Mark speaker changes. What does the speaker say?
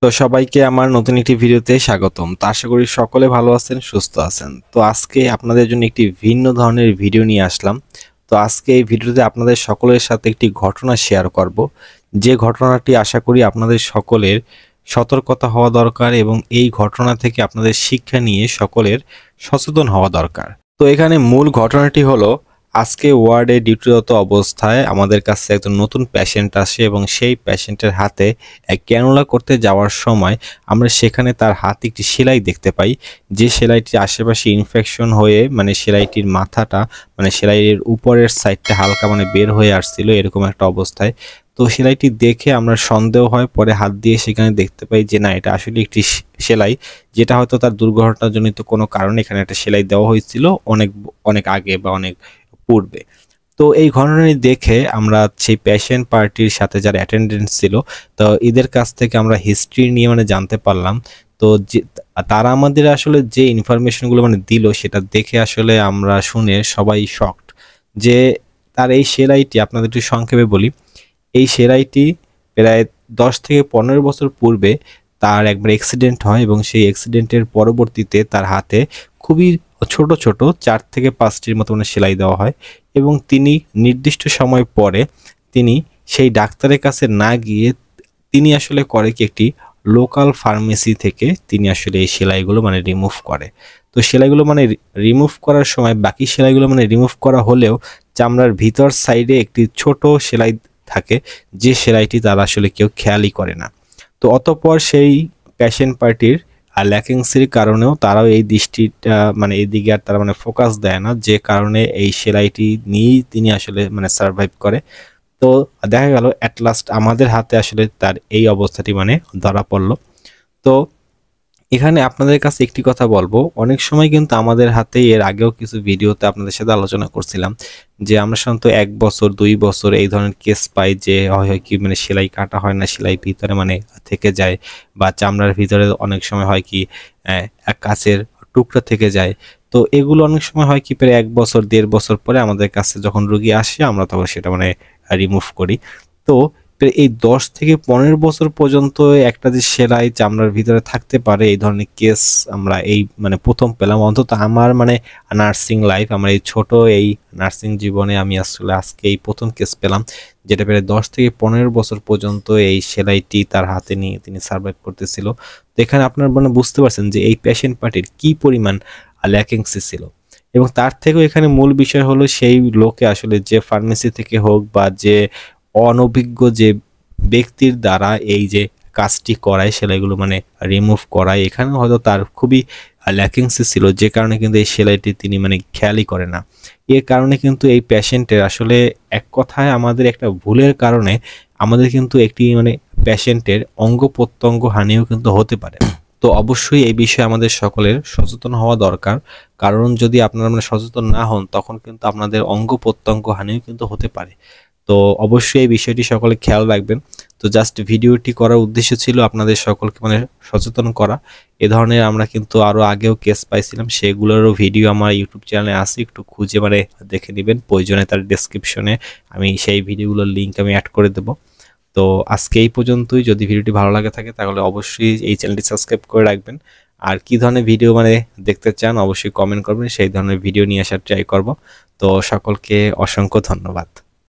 Speaker 1: তো সবাইকে আমার নতুন একটি ভিডিওতে স্বাগতম। তো আশা করি সকলে ভালো আছেন, সুস্থ আছেন। তো আজকে আপনাদের জন্য একটি ভিন্ন ধরনের ভিডিও নিয়ে আসলাম। তো আজকে এই ভিডিওতে আপনাদের সকলের সাথে একটি ঘটনা শেয়ার করব, যে ঘটনাটি আশা করি আপনাদের সকলের সতর্কতা হওয়া দরকার এবং এই ঘটনা থেকে আপনাদের শিক্ষা নিয়ে সকলের সচেতন হওয়া দরকার। তো এখানে মূল ঘটনাটি হলো, আজকে ওয়ার্ডে ডিউটিরত অবস্থায় আমাদের কাছে একজন নতুন পেশেন্ট আসে এবং সেই পেশেন্টের হাতে ক্যানুলা করতে যাওয়ার সময় আমরা সেখানে তার হাতে একটি সেলাই দেখতে পাই, যে সেলাইটির আশেপাশে ইনফেকশন হয়ে সেলাইটির মাথাটা সেলাইয়ের উপরের সাইডটা হালকা বের হয়ে আসছিল এরকম একটা অবস্থায়। তো সেলাইটি দেখে আমরা সন্দেহ হয়, পরে হাত দিয়ে সেখানে দেখতে পাই যে না, এটা আসলে একটি সেলাই, যেটা হয়তো তার দুর্ঘটনাজনিত কোনো কারণে এখানে একটা সেলাই দেওয়া হয়েছিল অনেক অনেক আগে বা অনেক পূর্বে। তো এই ঘটনাটি দেখে আমরা সেই পেশেন্ট পার্টির সাথে যারা অ্যাটেন্ডেন্স ছিল, তো এদের কাছ থেকে আমরা হিস্ট্রি নিয়ে জানতে পারলাম। তো যে তারা আমাদের আসলে যে ইনফরমেশনগুলো দিল, সেটা দেখে আসলে আমরা শুনে সবাই শকড। যে তার এই সেলাইটি, আপনাদের একটু সংক্ষেপে বলি, এই সেলাইটি প্রায় 10 থেকে 15 বছর পূর্বে তার একবার অ্যাক্সিডেন্ট হয় এবং সেই অ্যাক্সিডেন্টের পরবর্তীতে তার হাতে খুবই ছোট ছোট 4 থেকে 5টির মতো সেলাই দেওয়া হয় এবং তিনি নির্দিষ্ট সময় পরে তিনি সেই ডাক্তারের কাছে না গিয়ে তিনি আসলে করে কি, একটি লোকাল ফার্মেসি থেকে তিনি আসলে এই সেলাইগুলো রিমুভ করে। তো সেলাইগুলো রিমুভ করার সময় বাকি সেলাইগুলো রিমুভ করা হলেও চামড়ার ভিতর সাইডে একটি ছোট সেলাই থাকে, যে সেলাইটি তারা আসলে কেউ খেয়ালই করে না। তো অতঃপর সেই পেশেন্ট পার্টির ল্যাকিংসের কারণেও তারাও এই দৃষ্টিটা এইদিকে আর তারা ফোকাস দেয় না, যে কারণে এই সেলাইটি নিয়েই তিনি আসলে সার্ভাইভ করে। তো দেখা গেল অ্যাট লাস্ট আমাদের হাতে আসলে তার এই অবস্থাটি ধরা পড়লো। তো এখানে আপনাদের কাছে একটি কথা বলবো, অনেক সময় কিন্তু আমাদের হাতে, এর আগেও কিছু ভিডিওতে আপনাদের সাথে আলোচনা করছিলাম যে আমরা সাধারণত 1 বছর 2 বছর এই ধরনের কেস পাই, যে হয় কি সেলাই কাটা হয় না, সেলাই ভিতরে থেকে যায়, বা চামড়ার ভিতরে অনেক সময় হয় কি এক কাচের টুকরা থেকে যায়। তো এগুলো অনেক সময় হয় কি, প্রায় 1 বছর 1.5 বছর পরে আমাদের কাছে যখন রোগী আসে আমরা তখন সেটা রিমুভ করি। তো এই 10 থেকে 15 বছর পর্যন্ত একটা যে সেলাই চামড়ার ভিতরে থাকতে পারে, এই ধরনের কেস আমরা এই প্রথম পেলাম। অন্তত আমার নার্সিং লাইফ, আমার এই ছোট এই নার্সিং জীবনে আমি আসলে আজকে এই প্রথম কেস পেলাম, যেটা প্রায় 10 থেকে 15 বছর পর্যন্ত এই সেলাইটি তার হাতে নিয়ে তিনি সার্ভাইভ করতেছিল। তো এখানে আপনার বুঝতে পারছেন যে এই পেশেন্ট পার্টির কি পরিমাণ ল্যাকিংসি ছিল। এবং তার থেকেও এখানে মূল বিষয় হলো, সেই লোকে আসলে যে ফার্মেসি থেকে হোক বা যে অনভিজ্ঞ যে ব্যক্তির দ্বারা এই যে কাজটি করায়, সেলাইগুলো রিমুভ করায়, এখানে হয়তো তার খুবই ল্যাকিংসি ছিল, যে কারণে কিন্তু এই সেলাইটি তিনি খেয়ালই করে না। এর কারণে কিন্তু এই পেশেন্টের আসলে এক কথায় আমাদের একটা ভুলের কারণে আমাদের কিন্তু একটি পেশেন্টের অঙ্গ প্রত্যঙ্গ হানিও কিন্তু হতে পারে। তো অবশ্যই এই বিষয়ে আমাদের সকলের সচেতন হওয়া দরকার, কারণ যদি আপনারা সচেতন না হন তখন কিন্তু আপনাদের অঙ্গ প্রত্যঙ্গ হানিও কিন্তু হতে পারে। তো অবশ্যই এই বিষয়টি সকলে খেয়াল রাখবেন। তো জাস্ট ভিডিওটি করার উদ্দেশ্য ছিল আপনাদের সকলকে সচেতন করা। এ ধরনের আমরা কিন্তু আরও আগেও কেস পাইছিলাম, সেগুলোরও ভিডিও আমার ইউটিউব চ্যানেলে আছে, একটু খুঁজে দেখে নেবেন, প্রয়োজনে তার ডেসক্রিপশনে আমি সেই ভিডিওগুলোর লিঙ্ক আমি অ্যাড করে দেবো। তো আজকে এই পর্যন্তই। যদি ভিডিওটি ভালো লাগে থাকে তাহলে অবশ্যই এই চ্যানেলটি সাবস্ক্রাইব করে রাখবেন। আর কি ধরনের ভিডিও দেখতে চান অবশ্যই কমেন্ট করবেন, সেই ধরনের ভিডিও নিয়ে আসার ট্রাই করব। তো সকলকে অসংখ্য ধন্যবাদ।